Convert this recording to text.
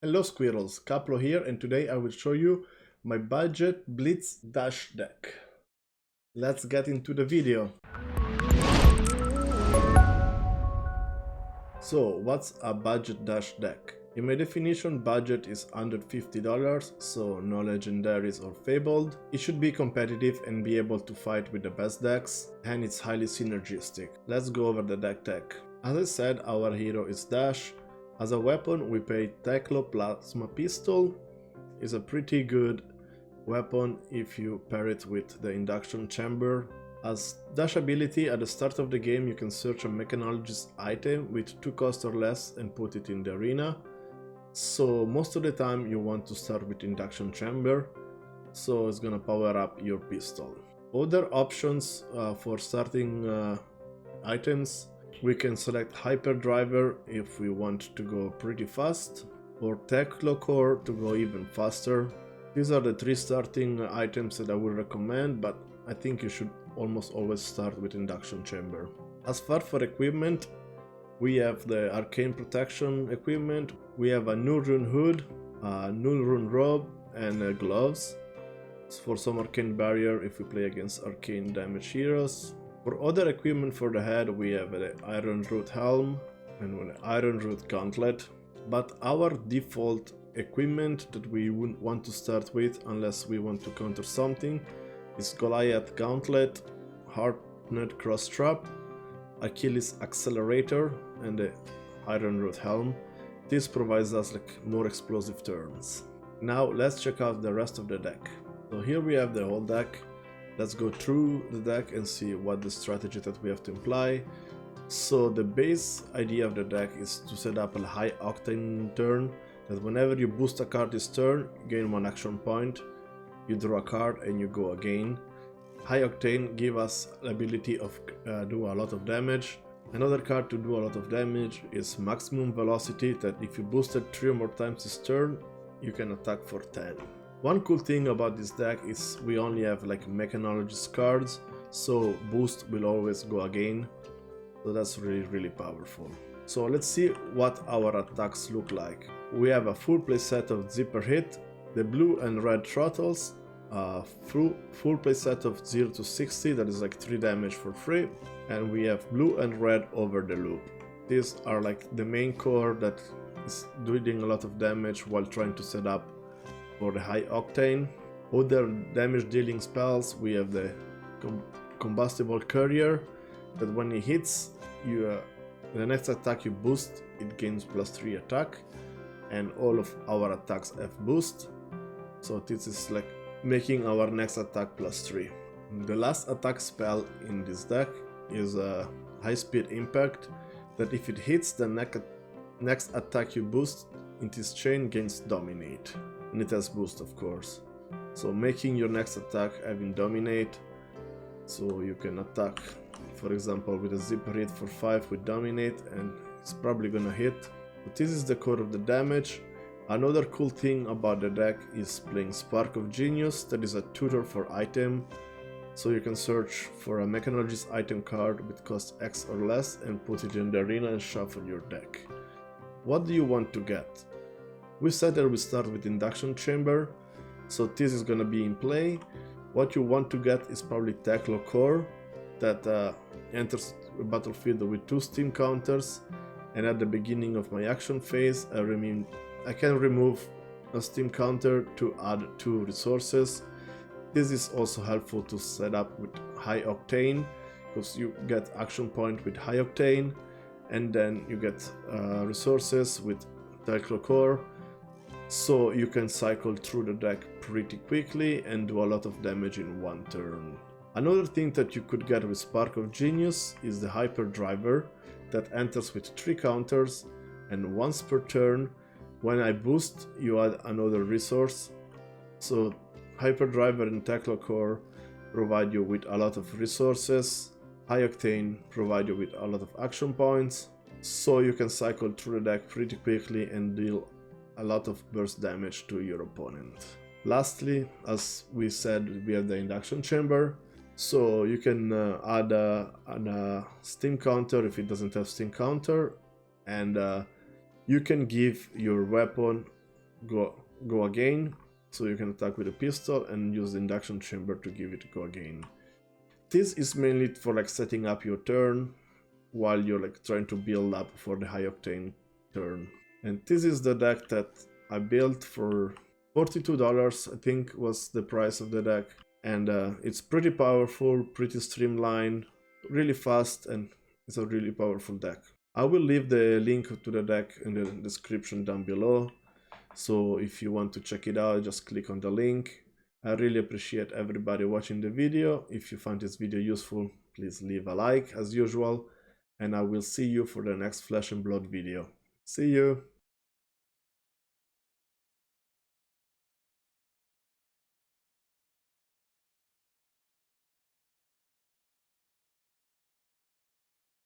Hello squirrels, Caplo here, and today I will show you my budget Blitz dash deck. Let's get into the video. So what's a budget dash deck? In my definition, budget is under $50, so no legendaries or fabled. It should be competitive and be able to fight with the best decks, and it's highly synergistic. Let's go over the deck tech. As I said, our hero is Dash. As a weapon, we pay Teklo Plasma Pistol. Is a pretty good weapon if you pair it with the induction chamber. As dash ability, at the start of the game you can search a mechanologist item with 2 cost or less and put it in the arena. So most of the time you want to start with induction chamber, so it's gonna power up your pistol. Other options for starting items, we can select Hyperdriver if we want to go pretty fast, or Teklo Core to go even faster. These are the 3 starting items that I would recommend, but I think you should almost always start with induction chamber. As far for equipment, we have the arcane protection equipment, we have a null rune hood, a null rune robe, and gloves for some arcane barrier if we play against arcane damage heroes. For other equipment for the head, we have the Iron Root Helm and an Iron Root Gauntlet, but our default equipment that we wouldn't want to start with unless we want to counter something is Goliath Gauntlet, Harpnet Cross Trap, Achilles Accelerator, and the Iron Root Helm. This provides us more explosive turns. Now let's check out the rest of the deck. So here we have the whole deck. Let's go through the deck and see what the strategy that we have to imply. So the base idea of the deck is to set up a high octane turn, that whenever you boost a card this turn, gain 1 action point, you draw a card and you go again. High octane give us the ability of do a lot of damage. Another card to do a lot of damage is maximum velocity, that if you boost it 3 or more times this turn, you can attack for 10. One cool thing about this deck is we only have mechanologist cards, so boost will always go again, so that's really powerful. So let's see what our attacks look like. We have a full play set of Zipper Hit, the blue and red throttles, full play set of 0 to 60, that is 3 damage for free, and we have blue and red over the loop. These are the main core that is doing a lot of damage while trying to set up for the high octane. Other damage dealing spells, we have the Combustible Courier, that when it hits, the next attack you boost, it gains +3 attack, and all of our attacks have boost, so this is making our next attack +3. The last attack spell in this deck is a High Speed Impact, that if it hits, the next attack you boost in this chain gains Dominate, and it has boost of course, so making your next attack having Dominate, so you can attack for example with a Zipper Hit for 5 with Dominate, and it's probably gonna hit. But this is the core of the damage. Another cool thing about the deck is playing Spark of Genius, that is a tutor for item, so you can search for a mechanologist item card with cost X or less and put it in the arena and shuffle your deck. What do you want to get? We said that we start with induction chamber, so this is gonna be in play. What you want to get is probably Teklo Core, that enters the battlefield with 2 steam counters, and at the beginning of my action phase I can remove a steam counter to add 2 resources. This is also helpful to set up with high octane, because you get action point with high octane, and then you get resources with Teklo Core, so you can cycle through the deck pretty quickly and do a lot of damage in 1 turn. Another thing that you could get with Spark of Genius is the Hyperdriver, that enters with 3 counters, and once per turn, when I boost, you add another resource. So Hyperdriver and Teklo Core provide you with a lot of resources, High Octane provide you with a lot of action points, so you can cycle through the deck pretty quickly and deal a lot of burst damage to your opponent. Lastly, as we said, we have the induction chamber, so you can add a steam counter if it doesn't have steam counter, and you can give your weapon go again, so you can attack with a pistol and use the induction chamber to give it go again. This is mainly for like setting up your turn while you're like trying to build up for the high octane turn. And this is the deck that I built for $42, I think was the price of the deck. And it's pretty powerful, pretty streamlined, really fast, and it's a really powerful deck. I will leave the link to the deck in the description down below, so if you want to check it out, just click on the link. I really appreciate everybody watching the video. If you found this video useful, please leave a like as usual, and I will see you for the next Flesh and Blood video. See you!